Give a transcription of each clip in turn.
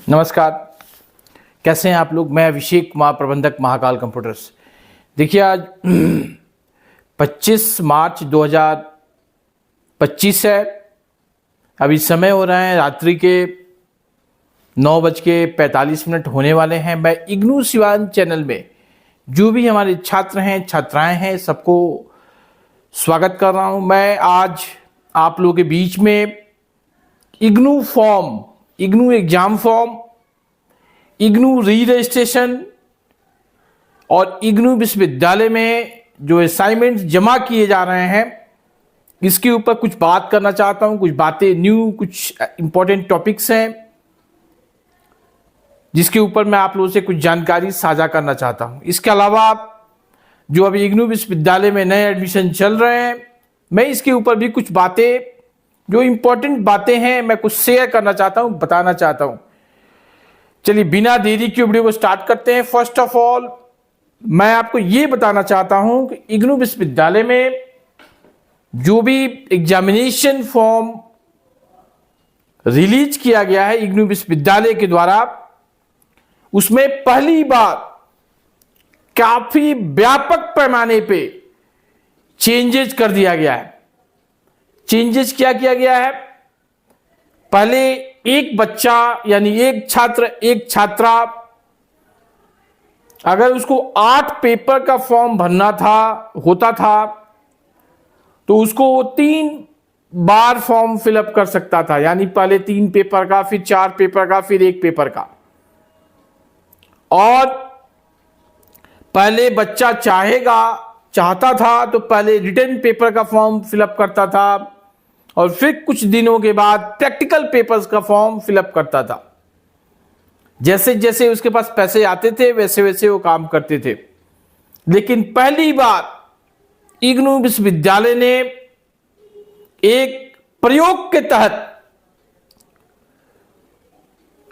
नमस्कार, कैसे हैं आप लोग। मैं अभिषेक कुमार, प्रबंधक महाकाल कंप्यूटर्स। देखिए, आज 25 मार्च 2025 है। अभी समय हो रहा है रात्रि के 9:45 होने वाले हैं। मैं इग्नू सिवान चैनल में जो भी हमारे छात्र हैं, छात्राएं हैं, सबको स्वागत कर रहा हूं। मैं आज आप लोगों के बीच में IGNOU form, IGNOU exam form, IGNOU री रजिस्ट्रेशन और इग्नू विश्वविद्यालय में जो असाइनमेंट जमा किए जा रहे हैं, इसके ऊपर कुछ बात करना चाहता हूं। कुछ बातें न्यू, कुछ इंपॉर्टेंट टॉपिक्स हैं जिसके ऊपर मैं आप लोगों से कुछ जानकारी साझा करना चाहता हूं। इसके अलावा जो अभी इग्नू विश्वविद्यालय में नए एडमिशन चल रहे हैं, मैं इसके ऊपर भी कुछ बातें, जो इंपॉर्टेंट बातें हैं, मैं कुछ शेयर करना चाहता हूं, बताना चाहता हूं। चलिए बिना देरी के वीडियो को स्टार्ट करते हैं। फर्स्ट ऑफ ऑल मैं आपको यह बताना चाहता हूं कि इग्नू विश्वविद्यालय में जो भी एग्जामिनेशन फॉर्म रिलीज किया गया है इग्नू विश्वविद्यालय के द्वारा, उसमें पहली बार काफी व्यापक पैमाने पे चेंजेस कर दिया गया है। चेंजेस क्या किया गया है? पहले एक बच्चा यानी एक छात्र, एक छात्रा, अगर उसको 8 पेपर का फॉर्म भरना होता था तो उसको 3 बार फॉर्म फिलअप कर सकता था। यानी पहले 3 पेपर का, फिर 4 पेपर का, फिर 1 पेपर का। और पहले बच्चा चाहता था तो पहले रिटन पेपर का फॉर्म फिलअप करता था और फिर कुछ दिनों के बाद प्रैक्टिकल पेपर्स का फॉर्म फिलअप करता था। जैसे जैसे उसके पास पैसे आते थे वैसे वैसे वो काम करते थे। लेकिन पहली बार इग्नू विश्वविद्यालय ने एक प्रयोग के तहत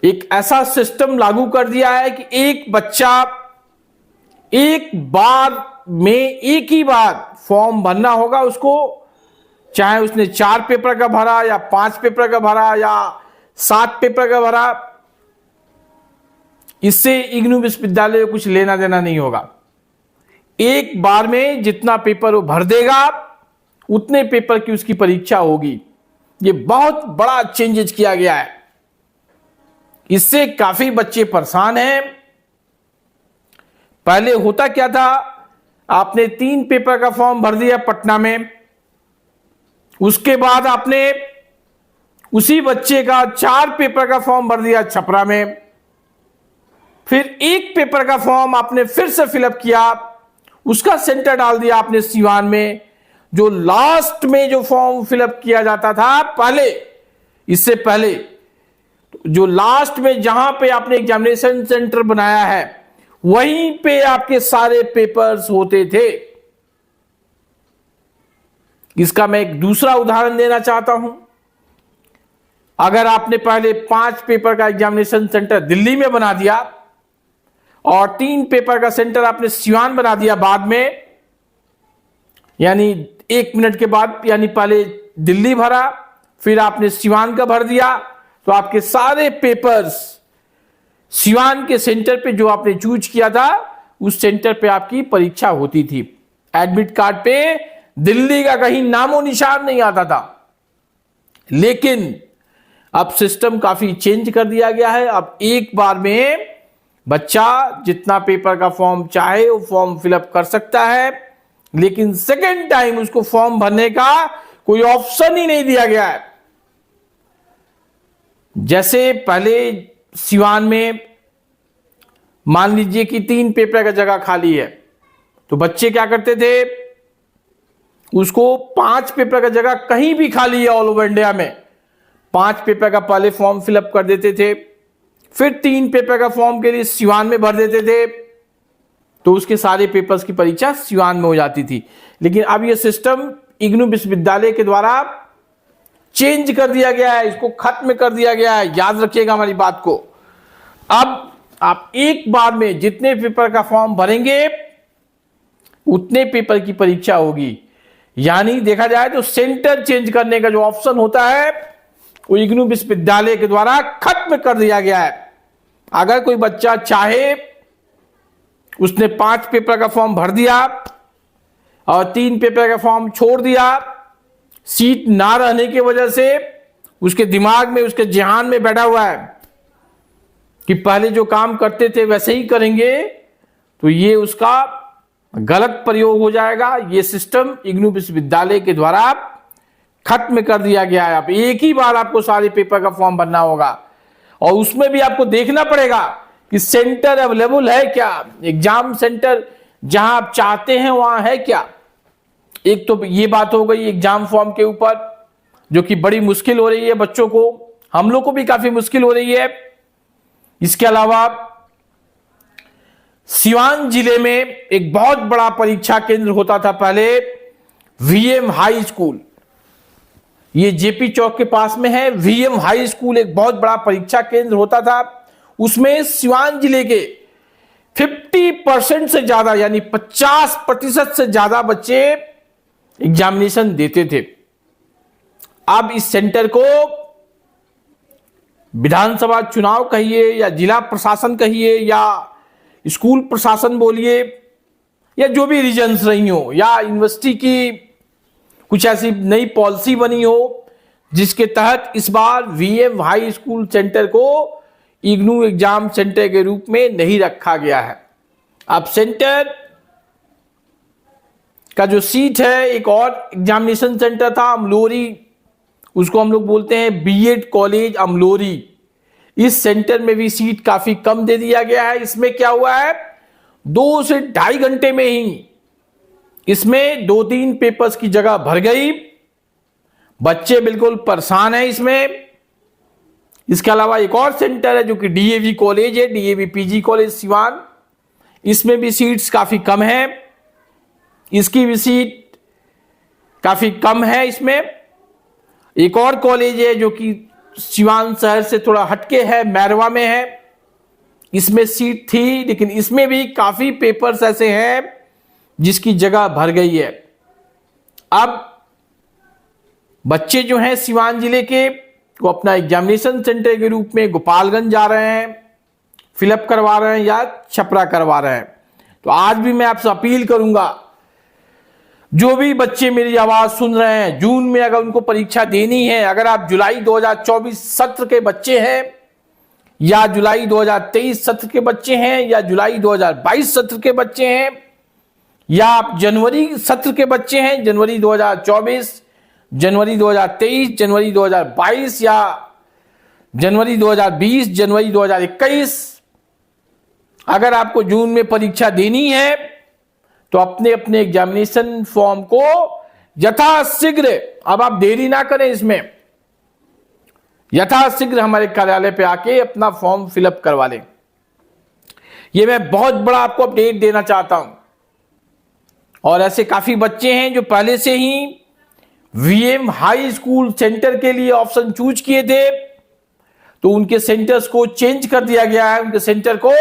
एक ऐसा सिस्टम लागू कर दिया है कि एक बच्चा एक बार में एक ही बार फॉर्म भरना होगा उसको, चाहे उसने 4 पेपर का भरा या 5 पेपर का भरा या 7 पेपर का भरा। इससे इग्नू विश्वविद्यालय को कुछ लेना देना नहीं होगा। एक बार में जितना पेपर वो भर देगा उतने पेपर की उसकी परीक्षा होगी। ये बहुत बड़ा चेंजेस किया गया है। इससे काफी बच्चे परेशान हैं। पहले होता क्या था, आपने 3 पेपर का फॉर्म भर दिया पटना में, उसके बाद आपने उसी बच्चे का 4 पेपर का फॉर्म भर दिया छपरा में, फिर 1 पेपर का फॉर्म आपने फिर से फिलअप किया, उसका सेंटर डाल दिया आपने सीवान में। जो लास्ट में जो फॉर्म फिलअप किया जाता था पहले, इससे पहले जो लास्ट में जहां पे आपने एग्जामिनेशन सेंटर बनाया है वहीं पे आपके सारे पेपर्स होते थे। इसका मैं एक दूसरा उदाहरण देना चाहता हूं। अगर आपने पहले 5 पेपर का एग्जामिनेशन सेंटर दिल्ली में बना दिया और 3 पेपर का सेंटर आपने सिवान बना दिया बाद में, यानी 1 मिनट के बाद, यानी पहले दिल्ली भरा फिर आपने सिवान का भर दिया, तो आपके सारे पेपर्स सिवान के सेंटर पे जो आपने चूज किया था उस सेंटर पे आपकी परीक्षा होती थी। एडमिट कार्ड पे दिल्ली का कहीं नामो निशान नहीं आता था। लेकिन अब सिस्टम काफी चेंज कर दिया गया है। अब एक बार में बच्चा जितना पेपर का फॉर्म चाहे वो फॉर्म फिलअप कर सकता है, लेकिन सेकेंड टाइम उसको फॉर्म भरने का कोई ऑप्शन ही नहीं दिया गया है। जैसे पहले सिवान में मान लीजिए कि 3 पेपर का जगह खाली है, तो बच्चे क्या करते थे, उसको 5 पेपर का जगह कहीं भी खाली है ऑल ओवर इंडिया में, 5 पेपर का पहले फॉर्म फिलअप कर देते थे, फिर 3 पेपर का फॉर्म के लिए सिवान में भर देते थे, तो उसके सारे पेपर्स की परीक्षा सिवान में हो जाती थी। लेकिन अब यह सिस्टम इग्नू विश्वविद्यालय के द्वारा चेंज कर दिया गया है, इसको खत्म कर दिया गया है। याद रखिएगा हमारी बात को। अब आप एक बार में जितने पेपर का फॉर्म भरेंगे उतने पेपर की परीक्षा होगी। यानी देखा जाए तो सेंटर चेंज करने का जो ऑप्शन होता है वो इग्नू विश्वविद्यालय के द्वारा खत्म कर दिया गया है। अगर कोई बच्चा चाहे, उसने 5 पेपर का फॉर्म भर दिया और 3 पेपर का फॉर्म छोड़ दिया, सीट ना रहने की वजह से उसके दिमाग में, उसके ज़हन में बैठा हुआ है कि पहले जो काम करते थे वैसे ही करेंगे, तो ये उसका गलत प्रयोग हो जाएगा। ये सिस्टम इग्नू विश्वविद्यालय के द्वारा खत्म कर दिया गया है। अब एक ही बार आपको सारे पेपर का फॉर्म भरना होगा और उसमें भी आपको देखना पड़ेगा कि सेंटर अवेलेबल है क्या, एग्जाम सेंटर जहां आप चाहते हैं वहां है क्या। एक तो ये बात हो गई एग्जाम फॉर्म के ऊपर, जो कि बड़ी मुश्किल हो रही है बच्चों को, हम लोग को भी काफी मुश्किल हो रही है। इसके अलावा सिवान जिले में एक बहुत बड़ा परीक्षा केंद्र होता था पहले, वीएम हाई स्कूल, ये जेपी चौक के पास में है। वीएम हाई स्कूल एक बहुत बड़ा परीक्षा केंद्र होता था। उसमें सिवान जिले के 50% से ज्यादा, यानी 50% से ज्यादा बच्चे एग्जामिनेशन देते थे। अब इस सेंटर को विधानसभा चुनाव कहिए या जिला प्रशासन कहिए या स्कूल प्रशासन बोलिए या जो भी रीजन्स रही हो, या यूनिवर्सिटी की कुछ ऐसी नई पॉलिसी बनी हो जिसके तहत इस बार वीएम हाई स्कूल सेंटर को इग्नू एग्जाम सेंटर के रूप में नहीं रखा गया है। अब सेंटर का जो सीट है, एक और एग्जामिनेशन सेंटर था अमलोरी, उसको हम लोग बोलते हैं बीएड कॉलेज अमलोरी। इस सेंटर में भी सीट काफी कम दे दिया गया है। इसमें क्या हुआ है, 2 से 2.5 घंटे में ही इसमें 2-3 पेपर्स की जगह भर गई। बच्चे बिल्कुल परेशान हैं इसमें। इसके अलावा एक और सेंटर है जो कि डीएवी कॉलेज है, डीएवी पीजी कॉलेज सिवान, इसमें भी सीट्स काफी कम है। इसकी भी सीट काफी कम है। इसमें एक और कॉलेज है जो कि सिवान शहर से थोड़ा हटके है, मैरवा में है, इसमें सीट थी, लेकिन इसमें भी काफी पेपर्स ऐसे हैं जिसकी जगह भर गई है। अब बच्चे जो हैं सिवान जिले के, वो अपना एग्जामिनेशन सेंटर के रूप में गोपालगंज जा रहे हैं, फिलअप करवा रहे हैं या छपरा करवा रहे हैं। तो आज भी मैं आपसे अपील करूंगा, जो भी बच्चे मेरी आवाज सुन रहे हैं, जून में अगर उनको परीक्षा देनी है, अगर आप जुलाई 2024 सत्र के बच्चे हैं या जुलाई 2023 सत्र के बच्चे हैं या जुलाई 2022 सत्र के बच्चे हैं या आप जनवरी सत्र के बच्चे हैं, जनवरी 2024, जनवरी 2023, जनवरी 2022 या जनवरी 2020, जनवरी 2021, अगर आपको जून में परीक्षा देनी है तो अपने अपने एग्जामिनेशन फॉर्म को यथाशीघ्र, अब आप देरी ना करें, इसमें यथाशीघ्र हमारे कार्यालय पे आके अपना फॉर्म फिलअप करवा लें। ये मैं बहुत बड़ा आपको अपडेट देना चाहता हूं। और ऐसे काफी बच्चे हैं जो पहले से ही वीएम हाई स्कूल सेंटर के लिए ऑप्शन चूज किए थे, तो उनके सेंटर्स को चेंज कर दिया गया है। उनके सेंटर को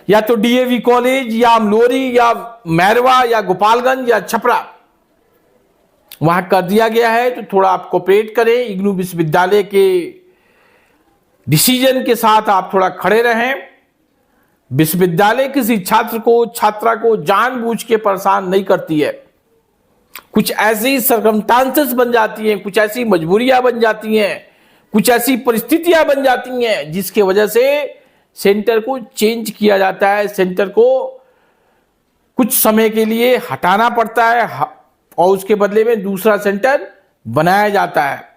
या तो डीएवी कॉलेज या अमलोरी या मैरवा या गोपालगंज या छपरा वहां कर दिया गया है। तो थोड़ा आप कोऑपरेट करें, इग्नू विश्वविद्यालय के डिसीजन के साथ आप थोड़ा खड़े रहें। विश्वविद्यालय किसी छात्र को, छात्रा को जानबूझ के परेशान नहीं करती है। कुछ ऐसी सर्कमस्टांसेस बन जाती हैं, कुछ ऐसी मजबूरियां बन जाती हैं, कुछ ऐसी परिस्थितियां बन जाती हैं जिसके वजह से सेंटर को चेंज किया जाता है, सेंटर को कुछ समय के लिए हटाना पड़ता है और उसके बदले में दूसरा सेंटर बनाया जाता है।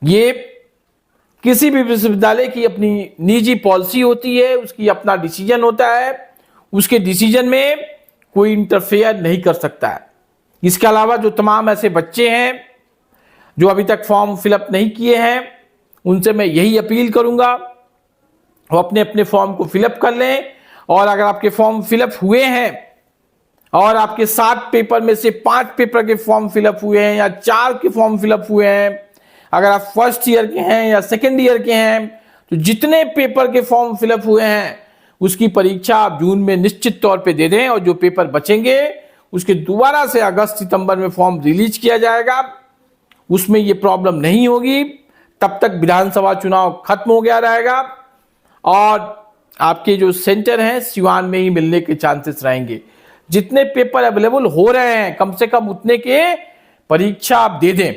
ये किसी भी विश्वविद्यालय की अपनी निजी पॉलिसी होती है, उसकी अपना डिसीजन होता है, उसके डिसीजन में कोई इंटरफेयर नहीं कर सकता है। इसके अलावा जो तमाम ऐसे बच्चे हैं जो अभी तक फॉर्म फिलअप नहीं किए हैं, उनसे मैं यही अपील करूंगा, वो अपने अपने फॉर्म को फिलअप कर लें। और अगर आपके फॉर्म फिलअप हुए हैं और आपके 7 पेपर में से 5 पेपर के फॉर्म फिलअप हुए हैं या 4 के फॉर्म फिलअप हुए हैं, अगर आप फर्स्ट ईयर के हैं या सेकेंड ईयर के हैं, तो जितने पेपर के फॉर्म फिलअप हुए हैं उसकी परीक्षा आप जून में निश्चित तौर पे दे दें। और जो पेपर बचेंगे उसके दोबारा से अगस्त सितंबर में फॉर्म रिलीज किया जाएगा, उसमें ये प्रॉब्लम नहीं होगी। तब तक विधानसभा चुनाव खत्म हो गया रहेगा। और आपके जो सेंटर हैं सिवान में ही मिलने के चांसेस रहेंगे। जितने पेपर अवेलेबल हो रहे हैं कम से कम उतने के परीक्षा आप दे दें।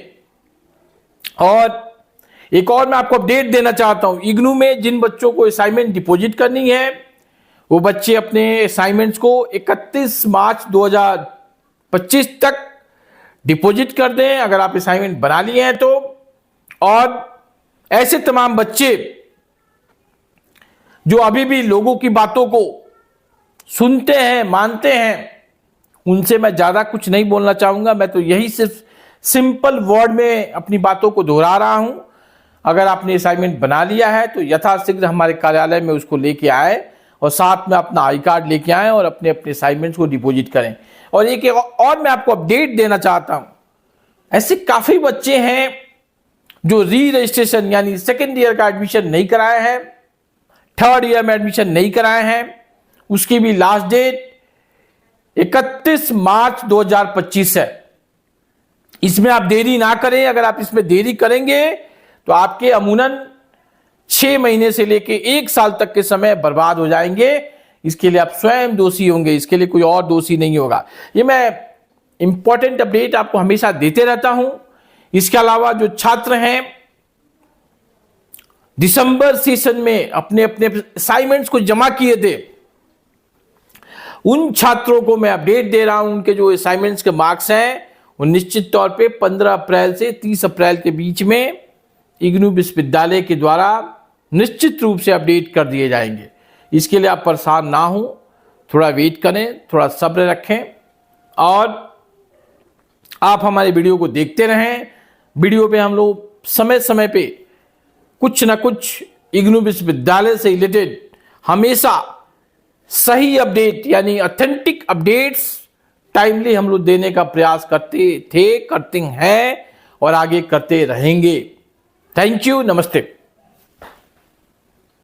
और एक और मैं आपको अपडेट देना चाहता हूं, इग्नू में जिन बच्चों को असाइनमेंट डिपॉजिट करनी है वो बच्चे अपने असाइनमेंट्स को 31 मार्च 2025 तक डिपॉजिट कर दें अगर आप असाइनमेंट बना लिए हैं तो। और ऐसे तमाम बच्चे जो अभी भी लोगों की बातों को सुनते हैं, मानते हैं, उनसे मैं ज्यादा कुछ नहीं बोलना चाहूंगा। मैं तो यही सिर्फ सिंपल वर्ड में अपनी बातों को दोहरा रहा हूं। अगर आपने असाइनमेंट बना लिया है तो यथाशीघ्र हमारे कार्यालय में उसको लेके आए और साथ में अपना आई कार्ड लेके आए और अपने अपने असाइनमेंट्स को डिपॉजिट करें। और एक और मैं आपको अपडेट देना चाहता हूं, ऐसे काफी बच्चे हैं जो री रजिस्ट्रेशन यानी सेकेंड ईयर का एडमिशन नहीं कराए हैं, थर्ड ईयर में एडमिशन नहीं कराए हैं। उसकी भी लास्ट डेट 31 मार्च 2025 है। इसमें आप देरी ना करें। अगर आप इसमें देरी करेंगे तो आपके अमूनन 6 महीने से लेके 1 साल तक के समय बर्बाद हो जाएंगे। इसके लिए आप स्वयं दोषी होंगे, इसके लिए कोई और दोषी नहीं होगा। ये मैं इंपॉर्टेंट अपडेट आपको हमेशा देते रहता हूं। इसके अलावा जो छात्र हैं दिसंबर सेशन में अपने अपने असाइनमेंट्स को जमा किए थे, उन छात्रों को मैं अपडेट दे रहा हूं। उनके जो असाइनमेंट्स के मार्क्स हैं वो निश्चित तौर पे 15 अप्रैल से 30 अप्रैल के बीच में इग्नू विश्वविद्यालय के द्वारा निश्चित रूप से अपडेट कर दिए जाएंगे। इसके लिए आप परेशान ना हो, थोड़ा वेट करें, थोड़ा सब्र रखें और आप हमारे वीडियो को देखते रहें। वीडियो पे हम लोग समय समय पे कुछ ना कुछ इग्नू विश्वविद्यालय से रिलेटेड हमेशा सही अपडेट यानी ऑथेंटिक अपडेट्स टाइमली हम लोग देने का प्रयास करते थे, करते हैं और आगे करते रहेंगे। थैंक यू, नमस्ते।